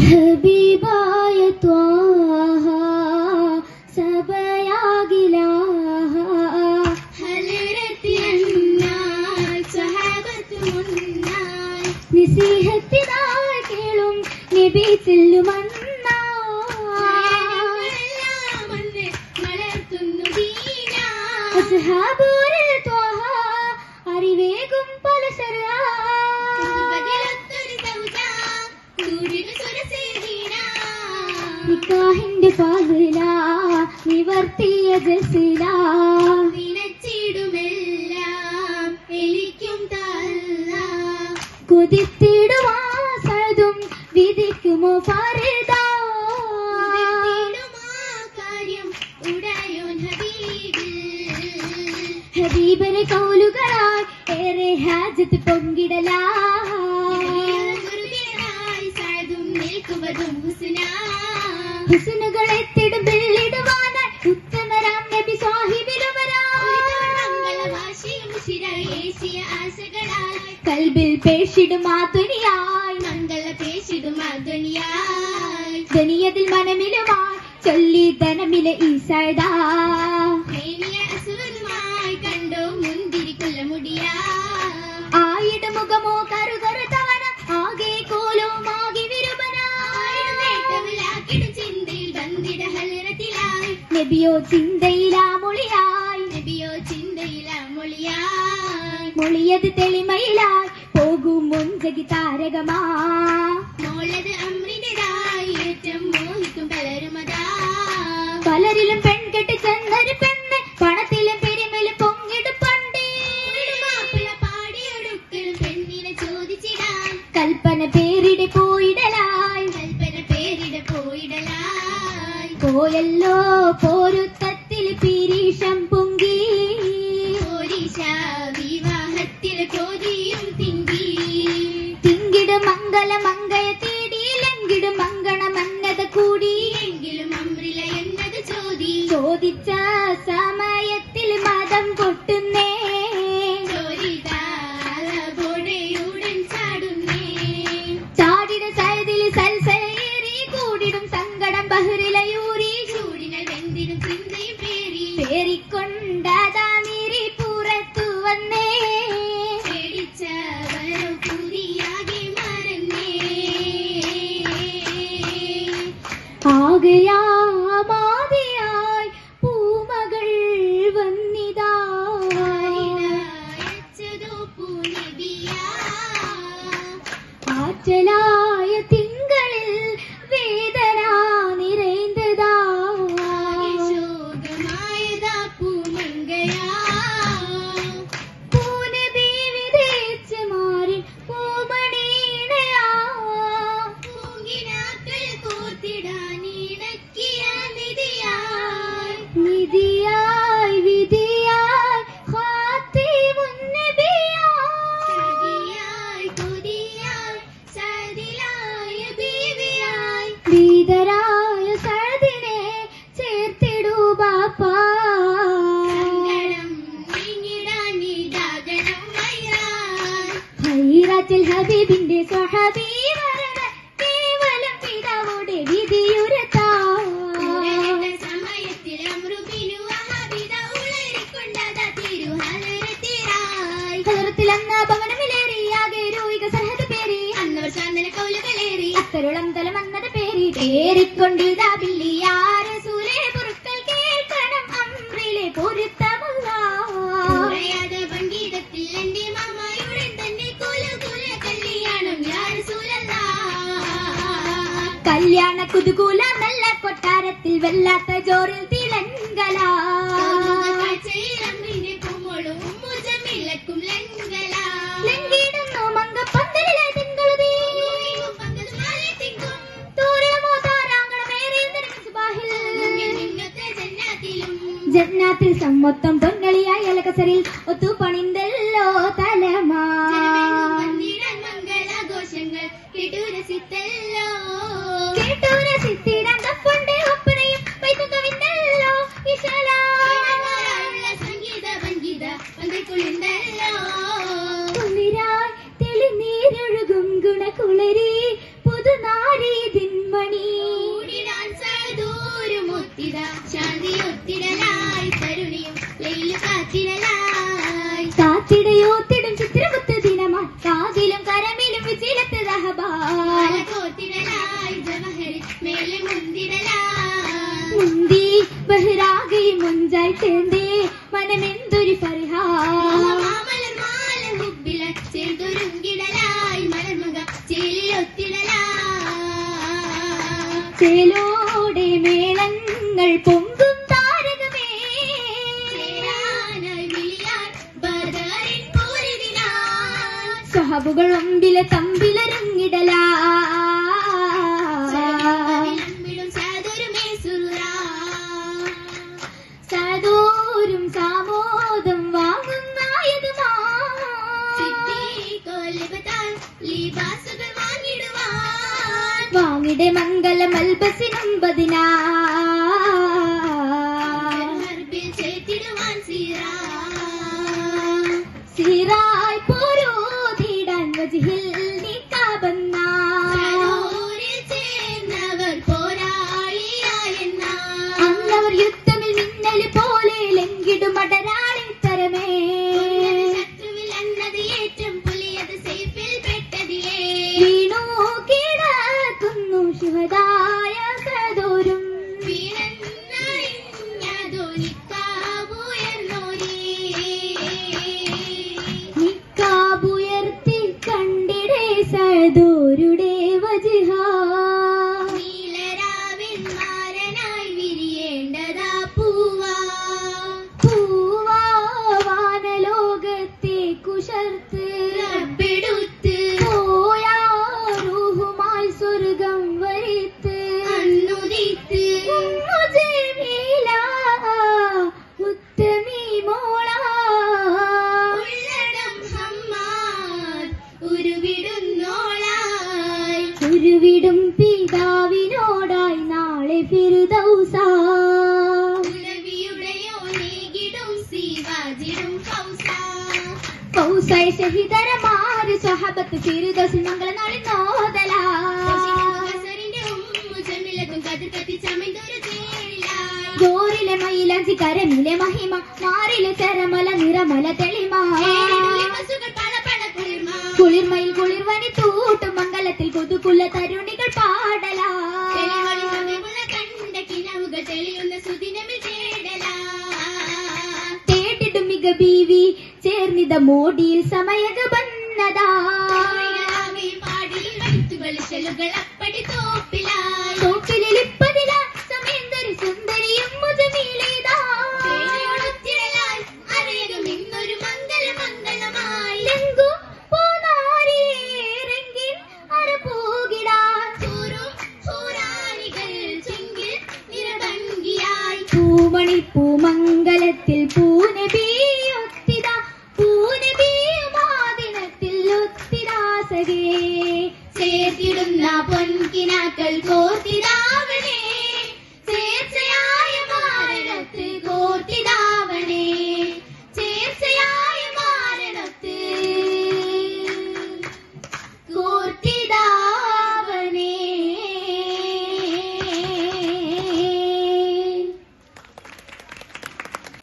ഹബീബായ ത്വാഹ സബയാകിലാഹ ഹലരത്തിനായി സഹാബത്ത് മുന്നായി നസീഹത്തിനായി കേളും നബി ചെല്ലുമന്നാ വളർത്തുന്നു ദീന അസ്ഹാബുൽ ത്വാഹ അറിവേകും പലശരാ നിക്കാഹിന്റെ പാതില നിവർത്തിയ ജസില നിനച്ചിടുമെല്ലാം എനിക്കും തല്ല കൊതിത്തിടുവാസതും വിധിക്കുമോ ഫർദ കാര്യം ഉടയോൻ ഹബീബിനെ കൗലുകളായി ഏറെ ഹാജത്ത് പൊങ്കിടലാ ഹുസ്നുകളെ തിടുമ്പിളിടുവാനായി ഉത്തമരാം നബി സാഹിബിലുവരായി കൽബിൽ പേശിടും ആധുനിയായി മംഗള പേശിടും ആധുനിയായി ധനിയതിൽ മനമിലുമായി ചൊല്ലി ധനമിലെ ഈസടാ കണ്ടോ മുന്തിരിക്കുള്ള മുടിയാ ആയിട മുഖമോ കറുകറുത്തവന ആകെ കോലോമാകെ നബിയോ ചിന്തയിലാമൊളിയായി നബിയോ ചിന്തയിലാമൊളിയായി മൊളിയത് തെളിമയിലായി പോകും മുൻജകി താരകമാ മോളത് അമ്രിൻ്റെതായി ഏറ്റവും മോഹിക്കും പലരുമതാ പലരിലും പെൺകെട്ടി ചെന്നൊരു പെണ്ണ് പണത്തിലും പെരുമലും പൊങ്ങിടുപ്പണ്ടേ പാടിയൊടുക്കലും പെണ്ണിനെ ചോദിച്ചിടാൻ കൽപ്പന പേരിടെ പോയിടലായി കൽപ്പന പേരിടെ പോയിടലായി പോയല്ലോ പോരുത്തത്തിൽ പിരീഷം പൊങ്കി പോരീശ വിവാഹത്തിൽ കോതിയും തിങ്കി തിങ്കിടും മംഗള മങ്കയെ തേടി ലങ്കിടും മംഗള മന്നത കൂടി എങ്കിലും അമ്രില എന്നത് ചോദിച്ച സമയത്തിൽ മതം പൊട്ടുന്നേ ചാടിട സൈദിൽ സൽസലേറി കൂടിടും സങ്കടം ബഹ്റിലയൂരി ചൂടിനെ വെന്തിടും ചിന്തയും പേരിക്കൊണ്ടതാ നീരി പുറത്തു വന്നേ പേടിച്ചവരോ പുതിയാകെ മറന്നേ ആകയാമാതിയായി പൂമകൾ വന്നിതാ ആറ്റലായ തിങ്കളിൽ വേദന നിറൈந்ததா ശോകമായതാ പൂമങ്കയാ പൂനബി വിദേശ മാറി പൂമണീണയാ പൂങ്കിനാക്കൾ കോർത്തിടാൻ ഇണക്കിയ നിധിയായി നിധിയായി വിധിയായി ഖാതിമുൻ നബിയായി കൊതിയായി സദിലായ ബീവിയായി ബീദരായ സദിനെ ചേർത്തിടൂ ബാപ്പാ സങ്കടം നീങ്ങിടാൻ നീതാകണം ഹൈറാത്തിൽ ഹബീബിന്റെ സ്വഹാബി വരണ കേവലം പിതാവോടെ വിധിയുരത്താ സമയത്തിൽ അമ്രുബിനു വഹബിദ ഉളരിക്കൊണ്ടതാ തിരുഹലരത്തിരായി ഹലറത്തിലന്ന ഭവനമിലേറി ആകെ രൂയിക സർഹദ് പേരി അന്നവർ ചാന്തന കൗലുകളേറി അത്തരുളം തലം അന്നത് പേരി പേരിക്കൊണ്ടിതാ ബില്ലിയാർ റസൂലേ പൊറുക്കൽ കേൾക്കണം അമ്രിലെ പൊരുത്തമുള്ളയാതെ സംഗീതത്തിൽ എന്റെ മാമായുടെ തന്നെ കുലകുല കല്യാണം യാ റസൂലല്ലാഹ് കല്യാണ കുതുകൂല നല്ല കൊട്ടാരത്തിൽ വല്ലാത്ത ജോറിൽ തിളങ്കലാ കാഴ്ചയിലമ്മിന്റെ പൂമോളും മുജമിലക്കും ലങ്കലാ ലങ്കിടുന്നു മങ്കപ്പന്തലിലെ തിങ്കളുതീ തോരമോ താരാങ്കണമേറിയ സുബാഹിൽ ജന്നാത്തിൽ സമ്മൊത്തം പൊന്നളിയായ അലകസരിൽ ഒത്തു പണിന്തല്ലോ തലമാ മംഗളാഘോഷങ്ങൾ കേട്ടുരസിത്തല്ലോ കേട്ടുരസിത്തിടാൻ തപ്പുണ്ട് ഒപ്പനയും വൈദ്യുതവിന്തല്ലോ വിശാലുള്ള സംഗീത ഭംഗീത വന്നിക്കുളിന്തല്ലോ കുളിരായി തെളിനീരൊഴുകും ഗുണകുളരി പുതുനാരീതിൻ കൺമണി ശാന്തിയൊത്തിടലായി തരുണിയും ലൈലു കാത്തിടലായി കാത്തിടയോത്തിടും ചിത്രമുത്ത് ദിനമായി കാതിലും കരമിലും വിചിലത്ത് ദഹബായി കോത്തിടലായി ജവഹരി മേലെ മുന്തിടലായി മുന്തി ബഹിരാകയും മുഞ്ചായി ചേർന്നേ മനമെന്തൊരു ഫർഹാ ചേർതൊരുങ്കിടലായി മലർമുഖ ചേലിലൊത്തിടലായി ചേലോടെ മേളങ്ങൾ പൊങ്കും താരകമേ സ്വഹബുകൾ ഒമ്പിലെ തമ്പിലരങ്ങിടലാ സദോരും സാമോദം വാങ്ങുന്നായതുമാ വാങ്ങിടെ മംഗല മൽബസിനൊമ്പതിനാ സീറായി പോരോതിടാൻ വജിഹിൽ നിക്കാബന്നാ അന്നവർ യുദ്ധമിൽ മിന്നൽ പോലെ ലംഘിടും അടരാളി തരമേ വീണു കിടക്കുന്നു ശുഹദായ സദോരും നിക്കാബുയർത്തി കണ്ടിടേ സദോരുടെ വജിഹാ വാനലോകത്തെ കുശർത്ത് പോയാറുഹുമായി സ്വർഗം വരിത്ത് ഉത്തമീ മോള ഉരുവിടും പിതാവിനോടായി നാളെ ഫിർദൗസാ കൗസയ ശഹിതരമാര് സ്വഹബത്ത് ഫിർദൗസിൽ മംഗളനാളിൽ നോദലാ ജോറിലെ മയിലാഞ്ചി കരമിലെ മഹിമ മാറിലെ ചരമല നിറമല തെളിമ കുളിർമയിൽ കുളിർവനി തൂട്ടും മംഗലത്തിൽ പുതുക്കുള്ള തരുണികൾ പാടലാ തേടിടും മിക ബീവി ചേർന്നിത മോടിയിൽ സമയക ബന്നതാ തോപ്പിലിപ്പതില സമേന്ദരി സുന്ദരിയും മുജമീലേതാ ലങ്കു പോനാരിയേറെങ്കിൽ അറപോകിടാൻ പൂമണി പൂമംഗലത്തിൽ പൂനബിയൊത്തിതാ പൂനബിയുമാദിനത്തിൽ ഒത്തിരാസകേ ചേർത്തിടുന്ന പൊൻകിനാക്കൾ കോർത്തിടാവണേ